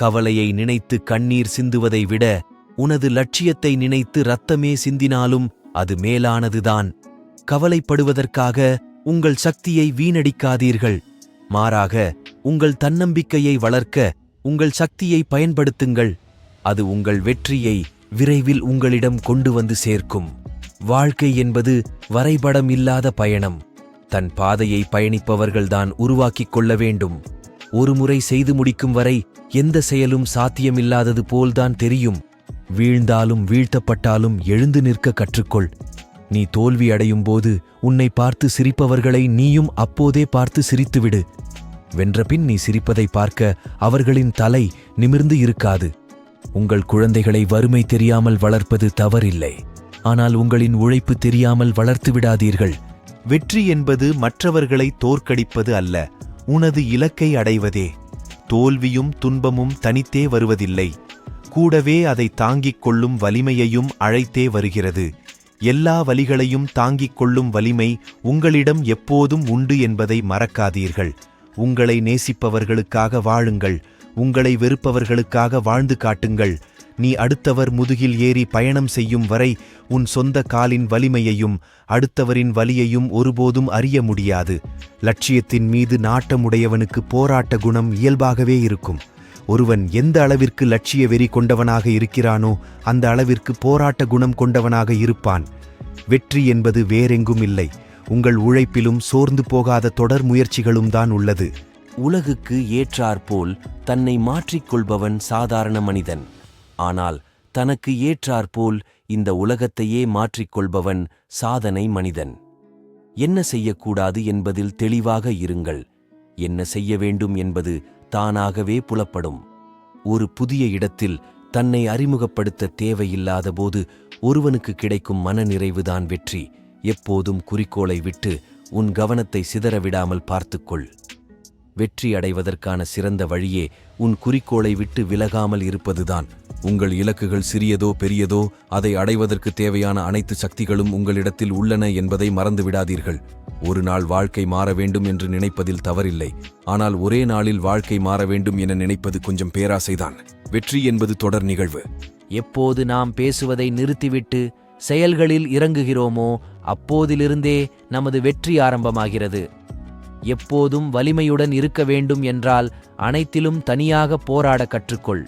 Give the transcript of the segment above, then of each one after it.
கவலையை நினைத்து கண்ணீர் சிந்துவதை விட உனது லட்சியத்தை நினைத்து இரத்தமே சிந்தினாலும் அது மேலானதுதான். கவலைப்படுவதற்காக உங்கள் சக்தியை வீணடிக்காதீர்கள். மாறாக உங்கள் தன்னம்பிக்கையை வளர்க்க உங்கள் சக்தியை பயன்படுத்துங்கள். அது உங்கள் வெற்றியை விரைவில் உங்களிடம் கொண்டு வந்து சேர்க்கும். வாழ்க்கை என்பது வரைபடம் இல்லாத பயணம். தன் பாதையை பயணிப்பவர்கள்தான் உருவாக்கிக் கொள்ள வேண்டும். ஒருமுறை செய்து முடிக்கும் வரை எந்த செயலும் சாத்தியமில்லாதது போல்தான் தெரியும். வீழ்ந்தாலும் வீழ்த்தப்பட்டாலும் எழுந்து நிற்க கற்றுக்கொள். நீ தோல்வி அடையும் போது உன்னை பார்த்து சிரிப்பவர்களை நீயும் அப்போதே பார்த்து சிரித்துவிடு. வென்றபின் நீ சிரிப்பதை பார்க்க அவர்களின் தலை நிமிர்ந்து இருக்காது. உங்கள் குழந்தைகளை வறுமை தெரியாமல் வளர்ப்பது தவறில்லை. ஆனால் உங்களின் உழைப்பு தெரியாமல் வளர்த்து விடாதீர்கள். வெற்றி என்பது மற்றவர்களை தோற்கடிப்பது அல்ல, உனது இலக்கை அடைவதே. தோல்வியும் துன்பமும் தனித்தே வருவதில்லை, கூடவே அதை தாங்கிக் கொள்ளும் வலிமையையும் அழைத்தே வருகிறது. எல்லா வலிகளையும் தாங்கிக் கொள்ளும் வலிமை உங்களிடம் எப்போதும் உண்டு என்பதை மறக்காதீர்கள். உங்களை நேசிப்பவர்களுக்காக வாழுங்கள், உங்களை வெறுப்பவர்களுக்காக வாழ்ந்து காட்டுங்கள். நீ அடுத்தவர் முதுகில் ஏறி பயணம் செய்யும் வரை உன் சொந்த காலின் வலிமையையும் அடுத்தவரின் வலியையும் ஒருபோதும் அறிய முடியாது. லட்சியத்தின் மீது நாட்டமுடையவனுக்கு போராட்ட குணம் இயல்பாகவே இருக்கும். ஒருவன் எந்த அளவிற்கு லட்சிய வெறி கொண்டவனாக இருக்கிறானோ அந்த அளவிற்கு போராட்ட குணம் கொண்டவனாக இருப்பான். வெற்றி என்பது வேறெங்கும் இல்லை, உங்கள் உழைப்பிலும் சோர்ந்து போகாத தொடர் முயற்சிகளும் தான் உள்ளது. உலகுக்கு ஏற்றாற்போல் தன்னை மாற்றிக்கொள்பவன் சாதாரண மனிதன். ஆனால் தனக்கு ஏற்றாற்போல் இந்த உலகத்தையே மாற்றிக்கொள்பவன் சாதனை மனிதன். என்ன செய்யக்கூடாது என்பதில் தெளிவாக இருங்கள். என்ன செய்ய வேண்டும் என்பது தானாகவே புலப்படும். ஒரு புதிய இடத்தில் தன்னை அறிமுகப்படுத்த தேவையில்லாத போது ஒருவனுக்கு கிடைக்கும் மனநிறைவுதான் வெற்றி. எப்போதும் குறிக்கோளை விட்டு உன் கவனத்தை சிதறவிடாமல் பார்த்துக்கொள். வெற்றி அடைவதற்கான சிறந்த வழியே உன் குறிக்கோளை விட்டு விலகாமல் இருப்பதுதான். உங்கள் இலக்குகள் சிறியதோ பெரியதோ அதை அடைவதற்கு தேவையான அனைத்து சக்திகளும் உங்களிடத்தில் உள்ளன என்பதை மறந்துவிடாதீர்கள். ஒரு நாள் வாழ்க்கை மாற வேண்டும் என்று நினைப்பதில் தவறில்லை. ஆனால் ஒரே நாளில் வாழ்க்கை மாற வேண்டும் என நினைப்பது கொஞ்சம் பேராசைதான். வெற்றி என்பது தொடர் நிகழ்வு. எப்போது நாம் பேசுவதை நிறுத்திவிட்டு செயல்களில் இறங்குகிறோமோ அப்போதிலிருந்தே நமது வெற்றி ஆரம்பமாகிறது. எப்போதும் வலிமையுடன் இருக்க வேண்டும் என்றால் அனைத்திலும் தனியாக போராட கற்றுக்கொள்.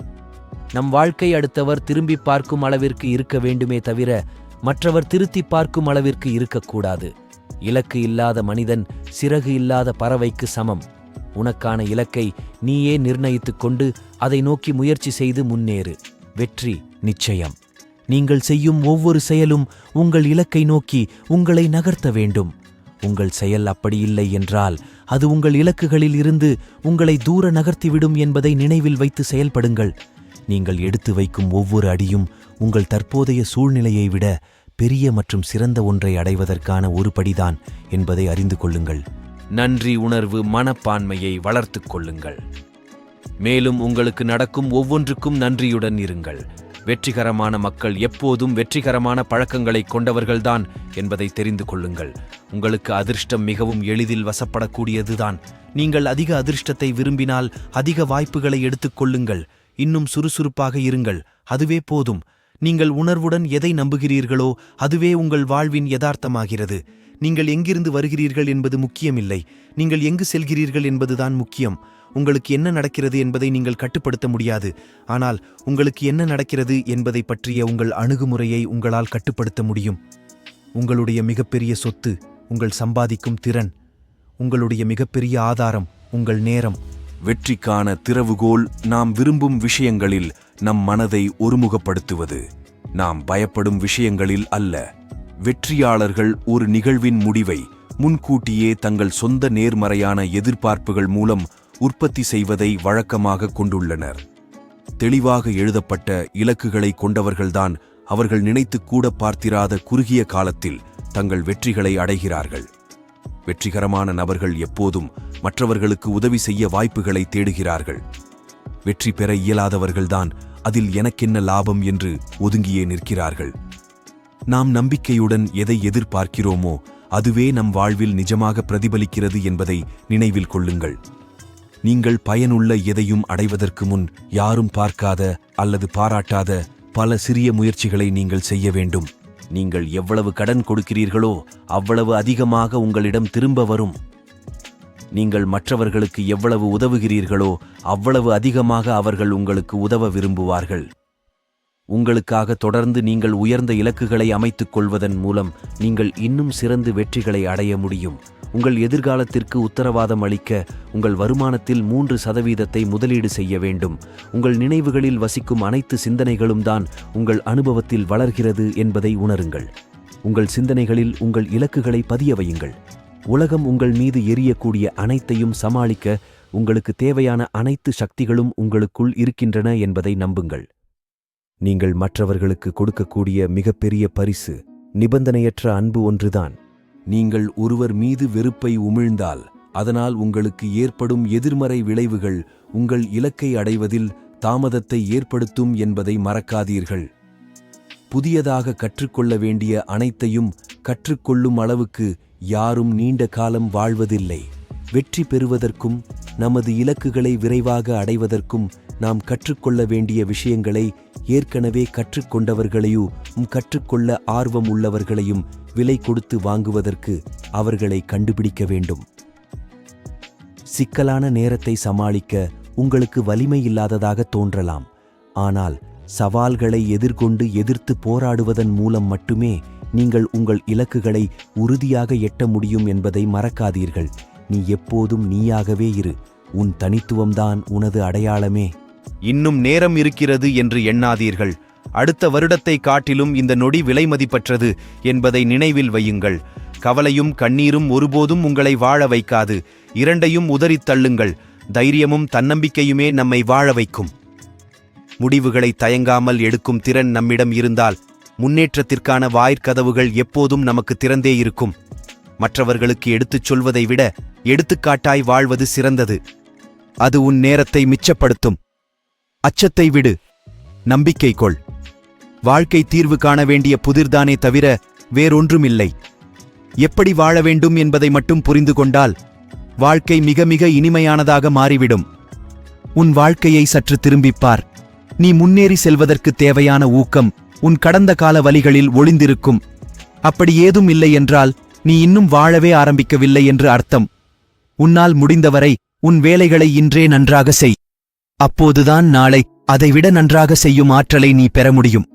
நம் வாழ்க்கை அடுத்தவர் திரும்பி பார்க்கும் அளவிற்கு இருக்க வேண்டுமே தவிர மற்றவர் திருத்தி பார்க்கும் அளவிற்கு இருக்கக்கூடாது. இலக்கு இல்லாத மனிதன் சிறகு இல்லாத பறவைக்கு சமம். உனக்கான இலக்கை நீயே நிர்ணயித்துக் கொண்டு அதை நோக்கி முயற்சி செய்து முன்னேறு. வெற்றி நிச்சயம். நீங்கள் செய்யும் ஒவ்வொரு செயலும் உங்கள் இலக்கை நோக்கி உங்களை நகர்த்த வேண்டும். உங்கள் செயல் அப்படியில்லை என்றால் அது உங்கள் இலக்குகளில் இருந்து உங்களை தூர நகர்த்திவிடும் என்பதை நினைவில் வைத்து செயல்படுங்கள். நீங்கள் எடுத்து வைக்கும் ஒவ்வொரு அடியும் உங்கள் தற்போதைய சூழ்நிலையை விட பெரிய மற்றும் சிறந்த ஒன்றை அடைவதற்கான ஒரு படிதான் என்பதை அறிந்து கொள்ளுங்கள். நன்றி உணர்வு மனப்பான்மையை வளர்த்துக் கொள்ளுங்கள். மேலும் உங்களுக்கு நடக்கும் ஒவ்வொன்றுக்கும் நன்றியுடன் இருங்கள். வெற்றிகரமான மக்கள் எப்போதும் வெற்றிகரமான பழக்கங்களை கொண்டவர்கள்தான் என்பதை தெரிந்து கொள்ளுங்கள். உங்களுக்கு அதிர்ஷ்டம் மிகவும் எளிதில் வசப்படக்கூடியதுதான். நீங்கள் அதிக அதிர்ஷ்டத்தை விரும்பினால் அதிக வாய்ப்புகளை எடுத்துக்கொள்ளுங்கள். இன்னும் சுறுசுறுப்பாக இருங்கள், அதுவே போதும். நீங்கள் உணர்வுடன் எதை நம்புகிறீர்களோ அதுவே உங்கள் வாழ்வின் யதார்த்தமாகிறது. நீங்கள் எங்கிருந்து வருகிறீர்கள் என்பது முக்கியமில்லை, நீங்கள் எங்கு செல்கிறீர்கள் என்பதுதான் முக்கியம். உங்களுக்கு என்ன நடக்கிறது என்பதை நீங்கள் கட்டுப்படுத்த முடியாது, ஆனால் உங்களுக்கு என்ன நடக்கிறது என்பதை பற்றிய உங்கள் அணுகுமுறையை உங்களால் கட்டுப்படுத்த முடியும். உங்களுடைய மிகப்பெரிய சொத்து உங்கள் சம்பாதிக்கும் திறன். உங்களுடைய மிகப்பெரிய ஆதாரம் உங்கள் நேரம். வெற்றிக்கான திறவுகோல் நாம் விரும்பும் விஷயங்களில் நம் மனதை ஒருமுகப்படுத்துவது. நாம் பயப்படும் விஷயங்களில் அல்ல. வெற்றியாளர்கள் ஒரு நிகழ்வின் முடிவை முன்கூட்டியே தங்கள் சொந்த நேர்மறையான எதிர்பார்ப்புகள் மூலம் உற்பத்தி செய்வதை வழக்கமாக கொண்டுள்ளனர். தெளிவாக எழுதப்பட்ட இலக்குகளை கொண்டவர்கள்தான் அவர்கள் நினைத்து கூட பார்த்திராத குறுகிய காலத்தில் தங்கள் வெற்றிகளை அடைகிறார்கள். வெற்றிகரமான நபர்கள் எப்போதும் மற்றவர்களுக்கு உதவி செய்ய வாய்ப்புகளை தேடுகிறார்கள். வெற்றி பெற இயலாதவர்கள்தான் அதில் எனக்கென்ன லாபம் என்று ஒதுங்கியே நிற்கிறார்கள். நாம் நம்பிக்கையுடன் எதை எதிர்பார்க்கிறோமோ அதுவே நம் வாழ்வில் நிஜமாக பிரதிபலிக்கிறது என்பதை நினைவில் கொள்ளுங்கள். நீங்கள் பயனுள்ள எதையும் அடைவதற்கு முன் யாரும் பார்க்காத அல்லது பாராட்டாத பல சிறிய முயற்சிகளை நீங்கள் செய்ய வேண்டும். நீங்கள் எவ்வளவு கடன் கொடுக்கிறீர்களோ அவ்வளவு அதிகமாக உங்களிடம் திரும்ப வரும். நீங்கள் மற்றவர்களுக்கு எவ்வளவு உதவுகிறீர்களோ அவ்வளவு அதிகமாக அவர்கள் உங்களுக்கு உதவ விரும்புவார்கள். உங்களுக்காக தொடர்ந்து நீங்கள் உயர்ந்த இலக்குகளை அமைத்துக் கொள்வதன் மூலம் நீங்கள் இன்னும் சிறந்த வெற்றிகளை அடைய முடியும். உங்கள் எதிர்காலத்திற்கு உத்தரவாதம் அளிக்க உங்கள் வருமானத்தில் 3% முதலீடு செய்ய வேண்டும். உங்கள் நினைவுகளில் வசிக்கும் அனைத்து சிந்தனைகளும் தான் உங்கள் அனுபவத்தில் வளர்கிறது என்பதை உணருங்கள். உங்கள் சிந்தனைகளில் உங்கள் இலக்குகளை பதிய வையுங்கள். உலகம் உங்கள் மீது எரியக்கூடிய அனைத்தையும் சமாளிக்க உங்களுக்கு தேவையான அனைத்து சக்திகளும் உங்களுக்குள் இருக்கின்றன என்பதை நம்புங்கள். நீங்கள் மற்றவர்களுக்கு கொடுக்கக்கூடிய மிகப்பெரிய பரிசு நிபந்தனையற்ற அன்பு ஒன்றுதான். நீங்கள் ஒருவர் மீது வெறுப்பை உமிழ்ந்தால் அதனால் உங்களுக்கு ஏற்படும் எதிர்மறை விளைவுகள் உங்கள் இலக்கை அடைவதில் தாமதத்தை ஏற்படுத்தும் என்பதை மறக்காதீர்கள். புதியதாக கற்றுக்கொள்ள வேண்டிய அனைத்தையும் கற்றுக்கொள்ளும் அளவுக்கு யாரும் நீண்ட காலம் வாழ்வதில்லை. வெற்றி பெறுவதற்கும் நமது இலக்குகளை விரைவாக அடைவதற்கும் நாம் கற்றுக்கொள்ள வேண்டிய விஷயங்களை ஏற்கனவே கற்றுக்கொண்டவர்களையும் கற்றுக்கொள்ள ஆர்வம் உள்ளவர்களையும் விலை கொடுத்து வாங்குவதற்கு அவர்களை கண்டுபிடிக்க வேண்டும். சிக்கலான நேரத்தை சமாளிக்க உங்களுக்கு வலிமை இல்லாததாக தோன்றலாம். ஆனால் சவால்களை எதிர்த்து போராடுவதன் மூலம் மட்டுமே நீங்கள் உங்கள் இலக்குகளை உறுதியாக எட்ட முடியும் என்பதை மறக்காதீர்கள். நீ எப்போதும் நீயாகவே இரு. உன் தனித்துவம்தான் உனது அடையாளமே. இன்னும் நேரம் இருக்கிறது என்று எண்ணாதீர்கள். அடுத்த வருடத்தை காட்டிலும் இந்த நொடி விலைமதிப்பற்றது என்பதை நினைவில் வையுங்கள். கவலையும் கண்ணீரும் ஒருபோதும் உங்களை வாழ வைக்காது. இரண்டையும் உதறித் தள்ளுங்கள். தைரியமும் தன்னம்பிக்கையுமே நம்மை வாழ வைக்கும். முடிவுகளை தயங்காமல் எடுக்கும் திறன் நம்மிடம் இருந்தால் முன்னேற்றத்திற்கான வாயிற்கதவுகள் எப்போதும் நமக்கு திறந்தே இருக்கும். மற்றவர்களுக்கு எடுத்துச் சொல்வதை விட எடுத்துக்காட்டாய் வாழ்வது சிறந்தது. அது உன் நேரத்தை மிச்சப்படுத்தும். அச்சத்தை விடு, நம்பிக்கை கொள். வாழ்க்கை தீர்வு காண வேண்டிய புதிர்தானே தவிர வேறொன்றுமில்லை. எப்படி வாழ வேண்டும் என்பதை மட்டும் புரிந்து கொண்டால் வாழ்க்கை மிக மிக இனிமையானதாக மாறிவிடும். உன் வாழ்க்கையை சற்று திரும்பிப்பார். நீ முன்னேறி செல்வதற்கு தேவையான ஊக்கம் உன் கடந்த கால வலிகளில் ஒளிந்திருக்கும். அப்படி ஏதும் இல்லை என்றால் நீ இன்னும் வாழவே ஆரம்பிக்கவில்லை என்று அர்த்தம். உன்னால் முடிந்தவரை உன் வேலைகளை இன்றே நன்றாக செய். அப்போதுதான் நாளை அதைவிட நன்றாக செய்யும் ஆற்றலை நீ பெற முடியும்.